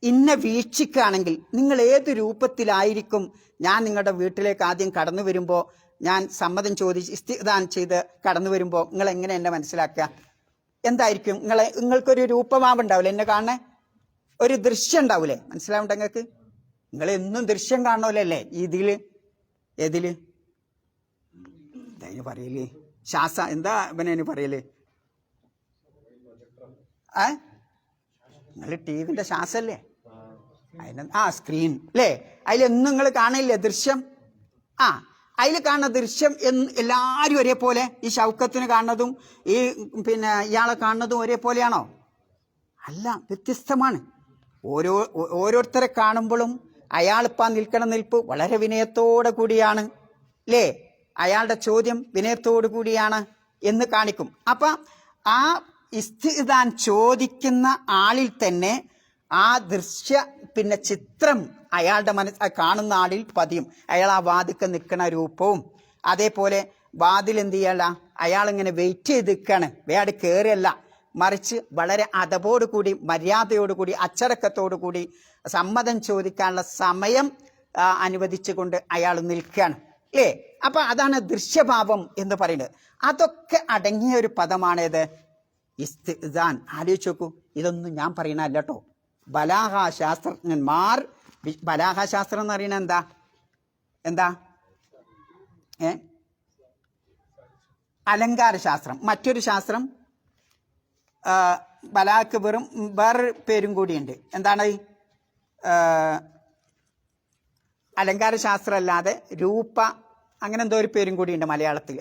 S1: ഇന്നെ വീക്ഷിക്കുകയാണെങ്കിൽ നിങ്ങൾ ഏത് രൂപത്തിലായിരിക്കും ഞാൻ നിങ്ങളുടെ വീട്ടിലേക്ക് ആദ്യം കടന്നു വരുമ്പോൾ, ഞാൻ സമ്മതം ചോദിച്ച് ഇസ്തിദാൻ ചെയ്ത് കടന്നു വരുമ്പോൾ നിങ്ങൾ എങ്ങനെ എന്നെ മനസ്സിലാക്കുക? എന്തായിരിക്കും? നിങ്ങൾക്കൊരു രൂപമാവുണ്ടാവില്ലേ? എന്നെ കാണണേ ഒരു ദൃശ്യം ഉണ്ടാവൂലേ? മനസ്സിലാവണ്ട നിങ്ങൾക്ക്? നിങ്ങൾ എന്നും ദൃശ്യം കാണണമല്ലേ ഇതില്? ഏതില്? എന്താ പറയല്? എന്താ ഇവനു പറയല്? നിങ്ങൾ ടി വിന്റെ ശ്വാസല്ലേ? സ്ക്രീൻ അല്ലേ? അതിലെന്നും നിങ്ങൾ കാണില്ലേ ദൃശ്യം? അതിൽ കാണുന്ന ദൃശ്യം എല്ലാവരും ഒരേപോലെ, ഈ ഷൗക്കത്തിന് കാണുന്നതും ഈ പിന്നെ ഇയാളെ കാണുന്നതും ഒരേപോലെയാണോ? അല്ല, വ്യത്യസ്തമാണ്. ഓരോരുത്തരെ കാണുമ്പോഴും അയാളിപ്പം നിൽക്കണ നിൽപ്പ് വളരെ വിനയത്തോടെ കൂടിയാണ് അല്ലേ? അയാളുടെ ചോദ്യം വിനയത്തോടു കൂടിയാണ് എന്ന് കാണിക്കും. അപ്പം ആ ഇസ്തിദാൻ ചോദിക്കുന്ന ആളിൽ തന്നെ ആ ദൃശ്യ പിന്നെ ചിത്രം അയാളുടെ കാണുന്ന ആളിൽ പതിയും. അയാൾ ആ വാതിൽക്ക് നിൽക്കുന്ന രൂപവും അതേപോലെ വാതിൽ എന്ത് ചെയ്യല, അയാളിങ്ങനെ വെയിറ്റ് ചെയ്ത് നിൽക്കുകയാണ്, വേട് കയറിയല്ല, മറിച്ച് വളരെ അതപോടുകൂടി മര്യാദയോടുകൂടി അച്ചടക്കത്തോടു കൂടി സമ്മതം ചോദിക്കാനുള്ള സമയം അനുവദിച്ചുകൊണ്ട് അയാൾ നിൽക്കുകയാണ് അല്ലേ? അപ്പൊ അതാണ് ദൃശ്യഭാവം എന്ന് പറയുന്നത്. അതൊക്കെ അടങ്ങിയ ഒരു പദമാണേത്? ഇസ്തിദാൻ. ആലോചിച്ച് നോക്കൂ, ഇതൊന്നും ഞാൻ പറയണല്ല കേട്ടോ. ബലാഹാശാസ്ത്രജ്ഞന്മാർ, ബലാഹാശാസ്ത്രം എന്ന് പറയുന്നത് എന്താ? എന്താ? അലങ്കാര ശാസ്ത്രം. മറ്റൊരു ശാസ്ത്രം ബലാക്ക് വേറൊരു പേരും കൂടിയുണ്ട്. എന്താണ്? അലങ്കാര ശാസ്ത്രം അല്ലാതെ രൂപ, അങ്ങനെ എന്തോ ഒരു പേരും കൂടിയുണ്ട് മലയാളത്തിൽ.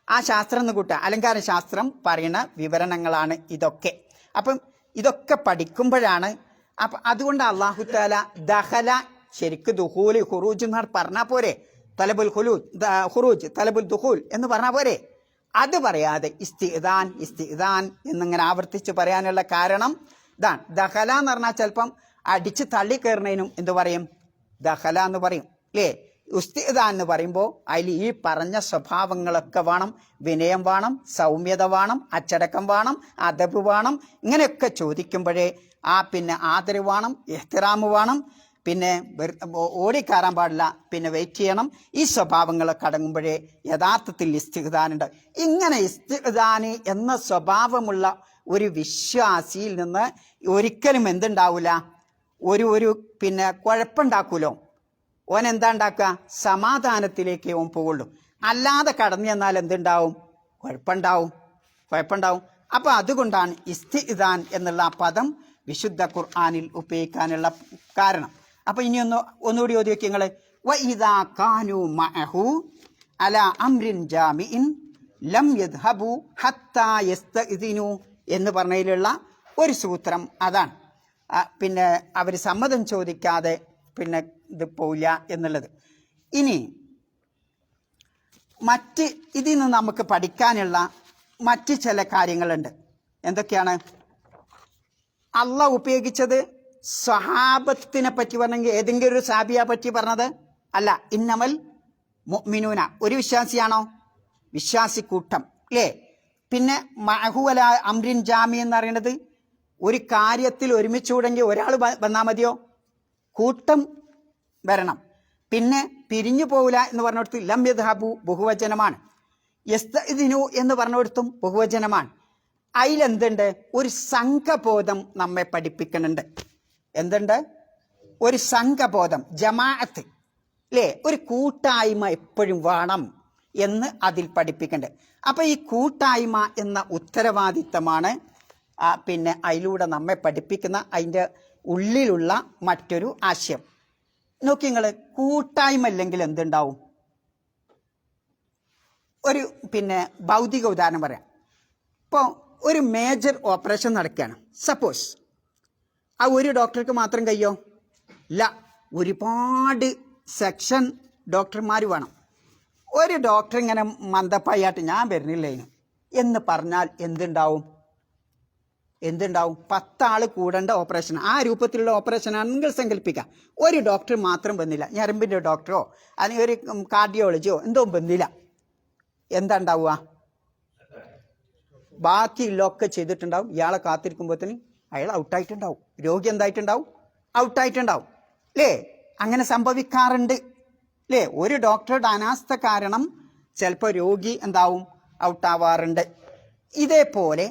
S1: ആ ശാസ്ത്രം എന്ന് കൂട്ടുക. അലങ്കാര ശാസ്ത്രം പറയുന്ന വിവരണങ്ങളാണ് ഇതൊക്കെ. അപ്പം ഇതൊക്കെ പഠിക്കുമ്പോഴാണ്, അപ്പം അതുകൊണ്ട് അള്ളാഹു തആല ദഖല, ശരിക്ക് ദുഖൂൽ ഖുറൂജ് എന്ന് പറഞ്ഞാൽ പോരെ? തലബുൽ ഖുറൂജ് തലബുൽ ദുഖൂൽ എന്ന് പറഞ്ഞാൽ പോരെ? അത് പറയാതെ ഇസ്തിദാൻ ഇസ്തിദാൻ എന്നിങ്ങനെ ആവർത്തിച്ച് പറയാനുള്ള കാരണം ഇതാണ്. ദഖല എന്ന് പറഞ്ഞാൽ ചിലപ്പം അടിച്ച് തള്ളി കയറുന്നതിനും എന്ത് പറയും? ദഖല എന്ന് പറയും അല്ലേ? ഇസ്തിദാൻ എന്ന് പറയുമ്പോൾ അതിൽ ഈ പറഞ്ഞ സ്വഭാവങ്ങളൊക്കെ വേണം. വിനയം വേണം, സൗമ്യത വേണം, അച്ചടക്കം വേണം, അദബ് വേണം. ഇങ്ങനെയൊക്കെ ചോദിക്കുമ്പോഴേ പിന്നെ ആദരവ് വേണം, ഇഹ്തിറാമ് വേണം, പിന്നെ ഓടിക്കയറാൻ പാടില്ല, പിന്നെ വെയിറ്റ് ചെയ്യണം. ഈ സ്വഭാവങ്ങളൊക്കെ അടങ്ങുമ്പോഴേ യഥാർത്ഥത്തിൽ ഇസ്തിദാൻ ഉണ്ട്. ഇങ്ങനെ ഇസ്തിദാന് എന്ന സ്വഭാവമുള്ള ഒരു വിശ്വാസിയിൽ നിന്ന് ഒരിക്കലും എന്തുണ്ടാവില്ല? ഒരു പിന്നെ കുഴപ്പമുണ്ടാക്കൂലോ. ഓൻ എന്താ ഉണ്ടാക്കുക? സമാധാനത്തിലേക്ക് ഓൻ പോവുള്ളൂ. അല്ലാതെ കടന്നു ചെന്നാൽ എന്തുണ്ടാവും? കുഴപ്പമുണ്ടാവും. അപ്പൊ അതുകൊണ്ടാണ് ഇസ്തിദാൻ എന്നുള്ള ആ പദം വിശുദ്ധ ഖുർആനിൽ ഉപയോഗിക്കാനുള്ള കാരണം. അപ്പൊ ഇനി ഒന്നുകൂടി ഓതി വെക്കുക നിങ്ങള്. വഇദാ കാനൂ മഅഹു അലാ അംരിൻ ജാമിഇൻ ലം യദ്ഹബു ഹത്താ യസ്തഇദിനു എന്ന് പറഞ്ഞതിലുള്ള ഒരു സൂത്രം അതാണ്. പിന്നെ അവർ സമ്മതം ചോദിക്കാതെ പിന്നെ ഇത് പോവില്ല എന്നുള്ളത്. ഇനി ഇതിൽ നിന്ന് നമുക്ക് പഠിക്കാനുള്ള മറ്റ് ചില കാര്യങ്ങളുണ്ട്. എന്തൊക്കെയാണ്? അള്ളാഹ് ഉപയോഗിച്ചത് സ്വഹാബത്തിനെ പറ്റി പറഞ്ഞെങ്കിൽ ഏതെങ്കിലും ഒരു സാബിയെ പറ്റി പറഞ്ഞത് അല്ല. ഇന്നമൽ മുഅ്മിനൂന, ഒരു വിശ്വാസിയാണോ? വിശ്വാസി കൂട്ടം അല്ലേ? പിന്നെ മഅഹു അലാ അംരിൻ ജാമി എന്ന് പറയുന്നത് ഒരു കാര്യത്തിൽ ഒരുമിച്ചുകൂടെങ്കിൽ ഒരാൾ വന്നാൽ മതിയോ? കൂട്ടം വരണം. പിന്നെ പിരിഞ്ഞു പോവില്ല എന്ന് പറഞ്ഞിടത്ത് ലം യദ്ഹബു ബഹുവചനമാണ്. യസ്തഇദിനു എന്ന് പറഞ്ഞിടത്തും ബഹുവചനമാണ്. അതിലെന്തുണ്ട്? ഒരു സംഘബോധം നമ്മെ പഠിപ്പിക്കുന്നുണ്ട്. എന്തുണ്ട്? ഒരു സംഘബോധം, ജമാഅത്ത്. അല്ലേ? ഒരു കൂട്ടായ്മ എപ്പോഴും വേണം എന്ന് അതിൽ പഠിപ്പിക്കേണ്ടത്. അപ്പം ഈ കൂട്ടായ്മ എന്ന ഉത്തരവാദിത്തമാണ് പിന്നെ അതിലൂടെ നമ്മെ പഠിപ്പിക്കുന്ന അതിൻ്റെ ഉള്ളിലുള്ള മറ്റൊരു ആശയം. നോക്കി നിങ്ങൾ, കൂട്ടായ്മ ഇല്ലെങ്കിൽ എന്തുണ്ടാവും? ഒരു പിന്നെ ഭൗതിക ഉദാഹരണം പറയാം. ഇപ്പോൾ ഒരു മേജർ ഓപ്പറേഷൻ നടക്കുകയാണ്. സപ്പോസ് ആ ഒരു ഡോക്ടർക്ക് മാത്രം കഴിയോ? ഇല്ല, ഒരുപാട് സെക്ഷൻ ഡോക്ടർമാർ വേണം. ഒരു ഡോക്ടർ ഇങ്ങനെ മന്ദപ്പായിട്ട് ഞാൻ വരുന്നില്ലേനു എന്ന് പറഞ്ഞാൽ എന്തുണ്ടാവും? 10 ആൾ കൂടേണ്ട ഓപ്പറേഷൻ, ആ രൂപത്തിലുള്ള ഓപ്പറേഷൻ ആണെങ്കിൽ സങ്കല്പിക്കാം. ഒരു ഡോക്ടർ മാത്രം വന്നില്ല, ഞരമ്പിൻ്റെ ഡോക്ടറോ അല്ലെങ്കിൽ ഒരു കാർഡിയോളജിയോ എന്തോ വന്നില്ല, എന്താ ഉണ്ടാവുക? ബാക്കിയുള്ളൊക്കെ ചെയ്തിട്ടുണ്ടാവും. ഇയാളെ കാത്തിരിക്കുമ്പോഴത്തേന് അയാൾ ഔട്ടായിട്ടുണ്ടാവും. രോഗി എന്തായിട്ടുണ്ടാവും? ഔട്ടായിട്ടുണ്ടാവും. അല്ലേ? അങ്ങനെ സംഭവിക്കാറുണ്ട്. അല്ലേ? ഒരു ഡോക്ടറുടെ അനാസ്ഥ കാരണം ചിലപ്പോൾ രോഗി എന്താവും? ഔട്ടാവാറുണ്ട്. ഇതേപോലെ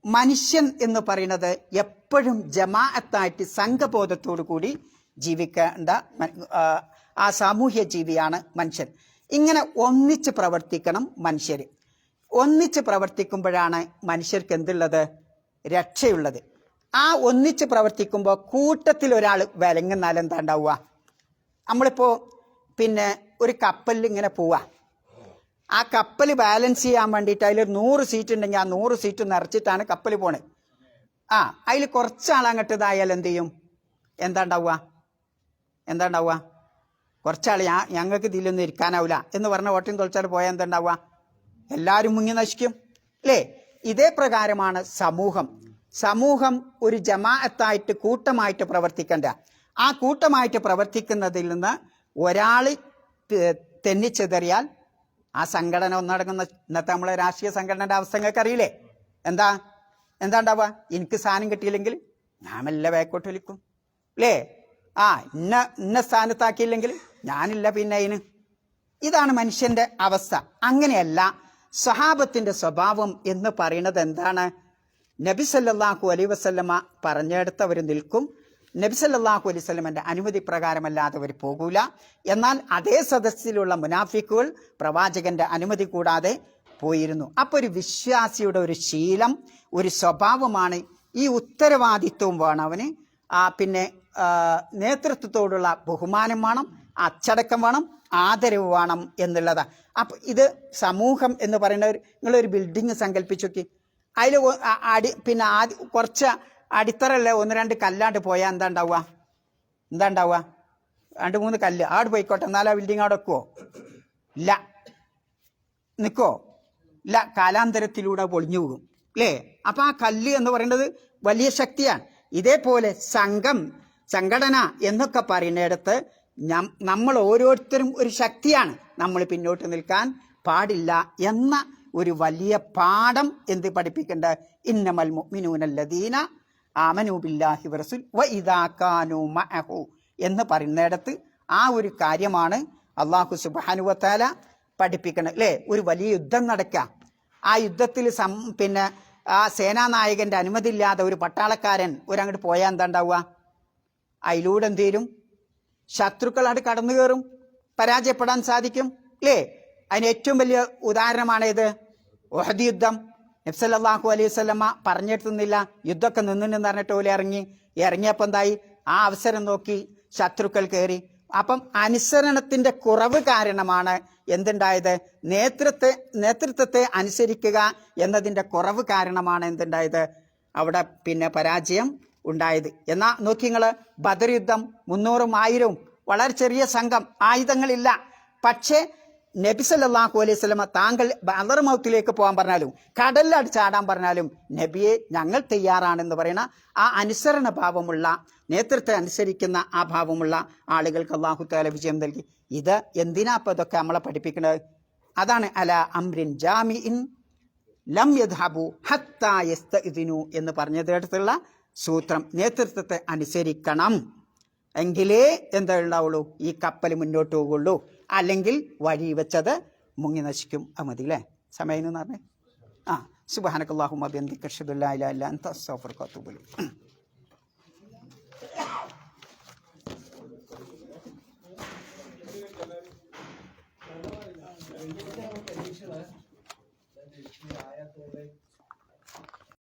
S1: മനുഷ്യൻ എന്ന് പറയുന്നത് എപ്പോഴും ജമാഅത്തായിട്ട് സംഘബോധത്തോടു കൂടി ജീവിക്കേണ്ട ആ സാമൂഹ്യ ജീവിയാണ് മനുഷ്യൻ. ഇങ്ങനെ ഒന്നിച്ച് പ്രവർത്തിക്കണം മനുഷ്യർ. ഒന്നിച്ച് പ്രവർത്തിക്കുമ്പോഴാണ് മനുഷ്യർക്ക് എന്തുള്ളത്? രക്ഷയുള്ളത്. ആ ഒന്നിച്ച് പ്രവർത്തിക്കുമ്പോൾ കൂട്ടത്തിൽ ഒരാൾ വിലങ്ങുന്നാൽ എന്താ ഉണ്ടാവുക? നമ്മളിപ്പോൾ പിന്നെ ഒരു കപ്പലിൽ ഇങ്ങനെ പോവുക. ആ കപ്പൽ ബാലൻസ് ചെയ്യാൻ വേണ്ടിയിട്ട് അതിൽ 100 സീറ്റ് ഉണ്ടെങ്കിൽ ആ 100 സീറ്റ് നിറച്ചിട്ടാണ് കപ്പൽ പോണത്. അതിൽ കുറച്ചാളങ്ങോട്ട് ഇതായാൽ എന്ത് ചെയ്യും? എന്താ ഉണ്ടാവുക? കുറച്ചാൾ ഞങ്ങൾക്ക് ഇതിലൊന്നും ഇരിക്കാനാവില്ല എന്ന് പറഞ്ഞ ഓട്ടം തൊളിച്ചാൽ പോയാൽ എന്താ ഉണ്ടാവുക? എല്ലാവരും മുങ്ങി നശിക്കും. അല്ലേ? ഇതേ പ്രകാരമാണ് സമൂഹം ഒരു ജമാഅത്തായിട്ട് കൂട്ടമായിട്ട് പ്രവർത്തിക്കേണ്ട. ആ കൂട്ടമായിട്ട് പ്രവർത്തിക്കുന്നതിൽ നിന്ന് ഒരാൾ തെന്നിച്ചെതറിയാൽ ആ സംഘടന ഒന്നടങ്ങുന്ന ഇന്നത്തെ നമ്മളെ രാഷ്ട്രീയ സംഘടനയുടെ അവസ്ഥ നിങ്ങൾക്ക് അറിയില്ലേ? എന്താ ഉണ്ടാവുക? എനിക്ക് സാധനം കിട്ടിയില്ലെങ്കിൽ ഞാൻ മെല്ലെ ബാക്കോട്ട് വിളിക്കും. അല്ലേ? ഇന്ന സ്ഥാനത്താക്കിയില്ലെങ്കിൽ ഞാനില്ല പിന്നെ അതിന്. ഇതാണ് മനുഷ്യന്റെ അവസ്ഥ. അങ്ങനെയല്ല സ്വഹാബത്തിന്റെ സ്വഭാവം എന്ന് പറയുന്നത് എന്താണ്? നബി സല്ലല്ലാഹു അലൈഹി വസല്ലമ പറഞ്ഞെടുത്തവർ നിൽക്കും. നബി സല്ലല്ലാഹു അലൈഹി വസല്ലമയുടെ അനുമതി പ്രകാരമല്ലാതെ അവർ പോകൂല. എന്നാൽ അതേ സദസ്സിലുള്ള മുനാഫിക്കുകൾ പ്രവാചകന്റെ അനുമതി കൂടാതെ പോയിരുന്നു. അപ്പോൾ ഒരു വിശ്വാസിയുടെ ഒരു ശീലം, ഒരു സ്വഭാവമാണ് ഈ ഉത്തരവാദിത്വവും വേണം അവന്. പിന്നെ നേതൃത്വത്തോടുള്ള ബഹുമാനം വേണം, അച്ചടക്കം വേണം, ആദരവ് വേണം എന്നുള്ളതാണ്. അപ്പം ഇത് സമൂഹം എന്ന് പറയുന്ന നിങ്ങളൊരു ബിൽഡിങ് സങ്കല്പിച്ചു നോക്കി. അതിൽ പിന്നെ കുറച്ച് അടിത്തറല്ലേ 1-2 കല്ലാണ്ട് പോയാൽ എന്താ ഉണ്ടാവുക? 2-3 കല്ല് ആട് പോയിക്കോട്ടെ, എന്നാലും ആ ബിൽഡിങ് അവിടെ വെക്കുവോ? ഇല്ല. നിൽക്കോ? ഇല്ല. കാലാന്തരത്തിലൂടെ പൊളിഞ്ഞു പോകും. അല്ലേ? അപ്പം ആ കല്ല് എന്ന് പറയുന്നത് വലിയ ശക്തിയാണ്. ഇതേപോലെ സംഘടന എന്നൊക്കെ പറയുന്നിടത്ത് നമ്മൾ ഓരോരുത്തരും ഒരു ശക്തിയാണ്. നമ്മൾ പിന്നോട്ട് നിൽക്കാൻ പാടില്ല എന്ന ഒരു വലിയ പാഠം എന്ത് പഠിപ്പിക്കേണ്ട? ഇന്നമൽ മുഅ്മിനൂനല്ലദീന ആമനൂ ബില്ലാഹി വറസൂൽ വഇദാ കാനൂ മഅഹു എന്ന് പറയുന്നിടത്ത് ആ ഒരു കാര്യമാണ് അല്ലാഹു സുബ്ഹാനഹു വ തആല പഠിപ്പിക്കുന്നത്. അല്ലേ? ഒരു വലിയ യുദ്ധം നടക്കുക. ആ യുദ്ധത്തിൽ പിന്നെ ആ സേനാനായകന്റെ അനുമതി ഇല്ലാതെ ഒരു പട്ടാളക്കാരൻ ഒരങ്ങോട്ട് പോയാൽ എന്താ ഉണ്ടാവുക? അതിലൂടെ എന്തേലും ശത്രുക്കൾ അവിടെ കടന്നു കയറും, പരാജയപ്പെടാൻ സാധിക്കും. അല്ലേ? അതിന് ഏറ്റവും വലിയ ഉദാഹരണമാണ് ഇത് ഉഹദ് യുദ്ധം. നബി സല്ലല്ലാഹു അലൈഹി വസല്ലമ പറഞ്ഞിട്ടുന്നില്ല, യുദ്ധമൊക്കെ നിന്നിട്ടെന്ന് പറഞ്ഞിട്ട് ഓല് ഇറങ്ങിയപ്പോൾ എന്തായി? ആ അവസരം നോക്കി ശത്രുക്കൾ കയറി. അപ്പം അനുസരണത്തിന്റെ കുറവ് കാരണമാണ് എന്തുണ്ടായത്? നേതൃത്വത്തെ അനുസരിക്കുക എന്നതിൻ്റെ കുറവ് കാരണമാണ് എന്തുണ്ടായത്? അവിടെ പിന്നെ പരാജയം ഉണ്ടായത്. എന്നാൽ നോക്കി നിങ്ങൾ, ബദർ യുദ്ധം 300-1000 വളരെ ചെറിയ സംഘം, ആയുധങ്ങളില്ല. പക്ഷേ നബി സല്ലല്ലാഹു അലൈഹി വസല്ലമ താങ്കൾ ബദർ മൗത്തിലേക്ക് പോകാൻ പറഞ്ഞാലും കടലിൽ ചാടാൻ പറഞ്ഞാലും നബിയെ ഞങ്ങൾ തയ്യാറാണെന്ന് പറയുന്ന ആ അനുസരണ ഭാവമുള്ള, നേതൃത്വത്തെ അനുസരിക്കുന്ന ആ ഭാവമുള്ള ആളുകൾക്ക് അല്ലാഹു തആല വിജയം നൽകി. ഇത് എന്തിനാ അപ്പോൾ ഇതൊക്കെ നമ്മളെ പഠിപ്പിക്കുന്നത്? അതാണ് അല അംരിൻ ജാമിഇൻ ലം യദ്ഹബു ഹത്താ യസ്തഇദിനു എന്ന് പറഞ്ഞതിനടുത്തുള്ള സൂത്രം. നേതൃത്വത്തെ അനുസരിക്കണം എങ്കിലേ എന്താ ഉണ്ടാവുള്ളൂ? ഈ കപ്പൽ മുന്നോട്ട് പോകുള്ളൂ. അല്ലെങ്കിൽ വഴി വെച്ചത് മുങ്ങി നശിക്കും. മതി അല്ലേ? സമയം എന്ന് പറഞ്ഞേ. സുബ്ഹാനക്കല്ലാഹുമ്മ ബിഹംദിക അശ്ഹദു അല്ലാ ഇലാഹ ഇല്ല അൻത അസ്തഗ്ഫിറുക വ അത്തൂബു ഇലൈക്.
S2: പരീക്ഷകള്